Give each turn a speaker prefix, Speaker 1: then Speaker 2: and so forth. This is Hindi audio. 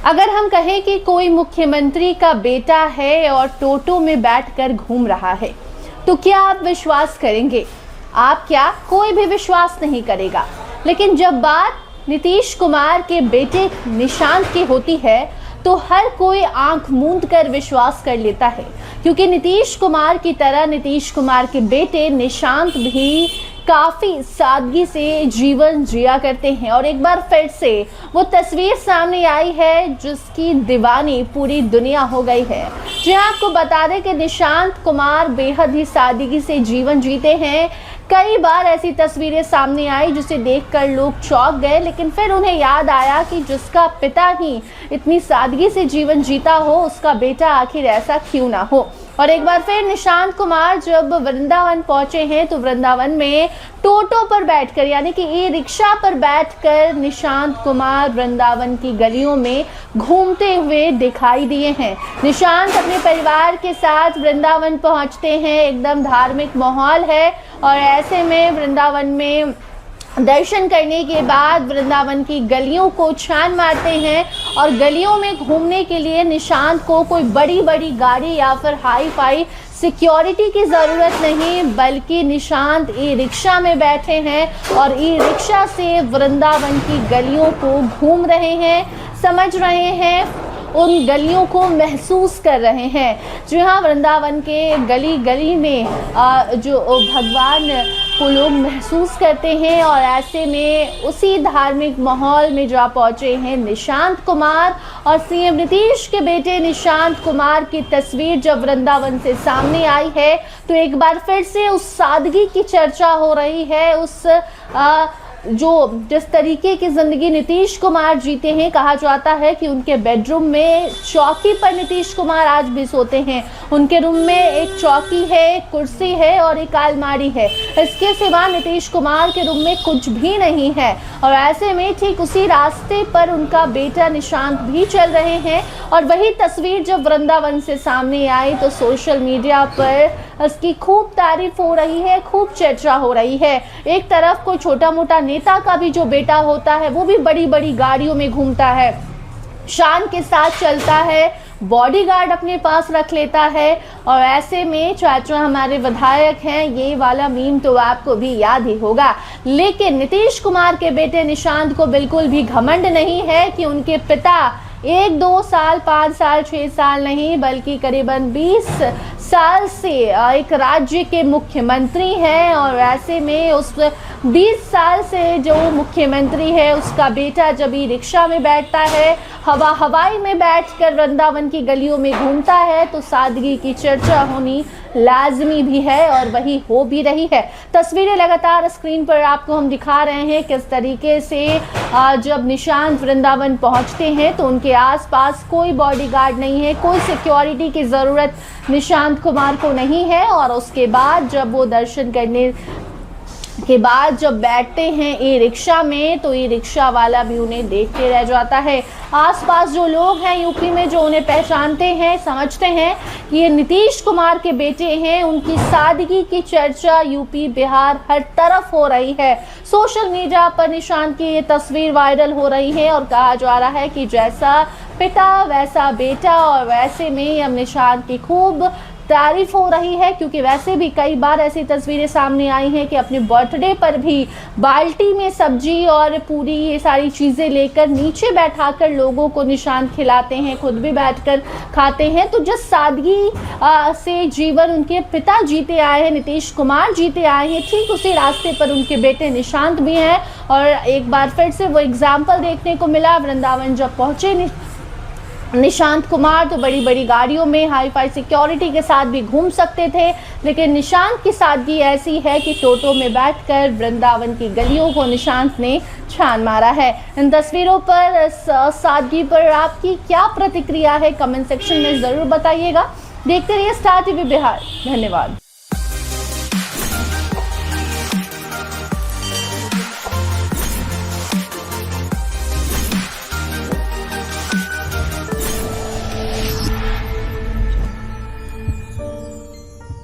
Speaker 1: अगर हम कहें कि कोई मुख्यमंत्री का बेटा है और टोटो में बैठकर घूम रहा है तो क्या आप विश्वास करेंगे? आप क्या, कोई भी विश्वास नहीं करेगा। लेकिन जब बात नीतीश कुमार के बेटे निशांत की होती है तो हर कोई आंख मूंद कर विश्वास कर लेता है, क्योंकि नीतीश कुमार की तरह नीतीश कुमार के बेटे निशांत भी काफ़ी सादगी से जीवन जिया करते हैं। और एक बार फिर से वो तस्वीर सामने आई है जिसकी दीवानी पूरी दुनिया हो गई है। जी हाँ, आपको बता दें कि निशांत कुमार बेहद ही सादगी से जीवन जीते हैं। कई बार ऐसी तस्वीरें सामने आई जिसे देखकर लोग चौंक गए, लेकिन फिर उन्हें याद आया कि जिसका पिता ही इतनी सादगी से जीवन जीता हो उसका बेटा आखिर ऐसा क्यों ना हो। और एक बार फिर निशांत कुमार जब वृंदावन पहुंचे हैं तो वृंदावन में टोटो पर बैठकर, यानी कि ई रिक्शा पर बैठकर निशांत कुमार वृंदावन की गलियों में घूमते हुए दिखाई दिए हैं। निशांत अपने परिवार के साथ वृंदावन पहुंचते हैं, एकदम धार्मिक माहौल है और ऐसे में वृंदावन में दर्शन करने के बाद वृंदावन की गलियों को छान मारते हैं। और गलियों में घूमने के लिए निशांत को कोई बड़ी बड़ी गाड़ी या फिर हाई फाई सिक्योरिटी की ज़रूरत नहीं, बल्कि निशांत ई रिक्शा में बैठे हैं और ई रिक्शा से वृंदावन की गलियों को घूम रहे हैं, समझ रहे हैं, उन गलियों को महसूस कर रहे हैं। जी हाँ, वृंदावन के गली गली में जो भगवान को लोग महसूस करते हैं और ऐसे में उसी धार्मिक माहौल में जा पहुँचे हैं निशांत कुमार। और सीएम नीतीश के बेटे निशांत कुमार की तस्वीर जब वृंदावन से सामने आई है तो एक बार फिर से उस सादगी की चर्चा हो रही है। उस जिस तरीके की ज़िंदगी नीतीश कुमार जीते हैं, कहा जाता है कि उनके बेडरूम में चौकी पर नीतीश कुमार आज भी सोते हैं। उनके रूम में एक चौकी है, एक कुर्सी है और एक अलमारी है। इसके सिवा नीतीश कुमार के रूम में कुछ भी नहीं है। और ऐसे में ठीक उसी रास्ते पर उनका बेटा निशांत भी चल रहे हैं। और वही तस्वीर जब वृंदावन से सामने आई तो सोशल मीडिया पर इसकी खूब तारीफ हो रही है, खूब चर्चा हो रही है। एक तरफ कोई छोटा मोटा नेता का भी जो बेटा होता है वो भी बड़ी बड़ी गाड़ियों में घूमता है, शान के साथ चलता है, बॉडीगार्ड अपने पास रख लेता है। और ऐसे में चाचा हमारे विधायक हैं, ये वाला मीम तो आपको भी याद ही होगा। लेकिन नीतीश कुमार के बेटे निशांत को बिल्कुल भी घमंड नहीं है कि उनके पिता 1, 2 साल, 5 साल, 6 साल नहीं बल्कि करीबन 20 साल से एक राज्य के मुख्यमंत्री हैं। और ऐसे में उस 20 साल से जो मुख्यमंत्री है उसका बेटा जब ई रिक्शा में बैठता है, हवाई में बैठकर वृंदावन की गलियों में घूमता है तो सादगी की चर्चा होनी लाजमी भी है और वही हो भी रही है। तस्वीरें लगातार स्क्रीन पर आपको हम दिखा रहे हैं किस तरीके से जब निशांत वृंदावन पहुंचते हैं तो उनके आसपास कोई बॉडीगार्ड नहीं है, कोई सिक्योरिटी की ज़रूरत निशांत कुमार को नहीं है। और उसके बाद जब वो दर्शन करने के बाद जब बैठते हैं ई रिक्शा में तो ई रिक्शा वाला भी उन्हें देखते रह जाता है। आसपास जो लोग हैं यूपी में जो उन्हें पहचानते हैं, समझते हैं कि ये नीतीश कुमार के बेटे हैं, उनकी सादगी की चर्चा यूपी बिहार हर तरफ हो रही है। सोशल मीडिया पर निशांत की ये तस्वीर वायरल हो रही है और कहा जा रहा है कि जैसा पिता वैसा बेटा। और वैसे में अब निशांत की खूब तारीफ हो रही है, क्योंकि वैसे भी कई बार ऐसी तस्वीरें सामने आई हैं कि अपने बर्थडे पर भी बाल्टी में सब्जी और पूरी ये सारी चीज़ें लेकर नीचे बैठाकर लोगों को निशांत खिलाते हैं, खुद भी बैठकर खाते हैं। तो जिस सादगी से जीवन उनके पिता जीते आए हैं, नीतीश कुमार जीते आए हैं, ठीक उसी रास्ते पर उनके बेटे निशांत भी हैं। और एक बार फिर से वो एग्जाम्पल देखने को मिला। वृंदावन जब पहुँचे निशांत कुमार तो बड़ी बड़ी गाड़ियों में हाई फाई सिक्योरिटी के साथ भी घूम सकते थे, लेकिन निशांत की सादगी ऐसी है कि टोटो में बैठकर वृंदावन की गलियों को निशांत ने छान मारा है। इन तस्वीरों पर सादगी पर आपकी क्या प्रतिक्रिया है, कमेंट सेक्शन में ज़रूर बताइएगा। देखते रहिए स्टार टीवी बिहार। धन्यवाद।